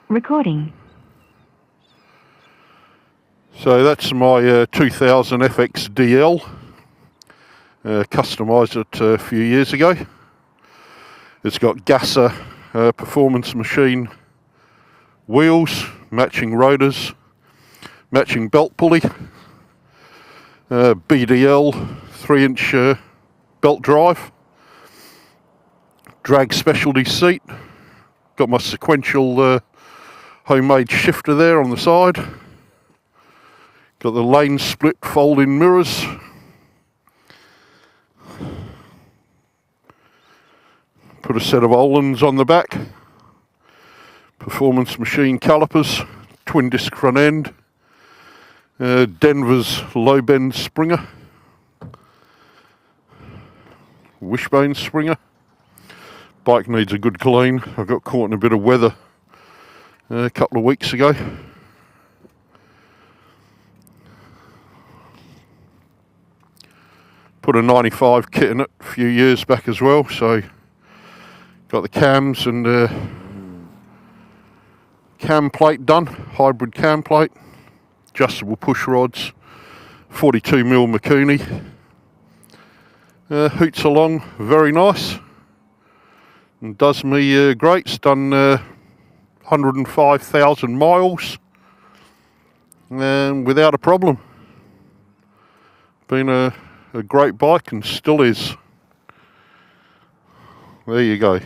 Recording. So that's my 2000 FXDL. Customised it a few years ago. It's got Gasser performance machine wheels, matching rotors, matching belt pulley, BDL 3-inch belt drive, drag specialty seat, got my sequential homemade shifter there on the side, got the lane split folding mirrors, put a set of Ohlins on the back, performance machine calipers, twin disc front end, Denver's low bend springer, wishbone springer. Bike needs a good clean. I got caught in a bit of weather a couple of weeks ago. Put a 95 kit in it a few years back as well, so got the cams and cam plate done, hybrid cam plate, adjustable push rods, 42mm Makuni. Hoots along very nice and does me great. It's done 105,000 miles without a problem. Been a great bike and still is. There you go.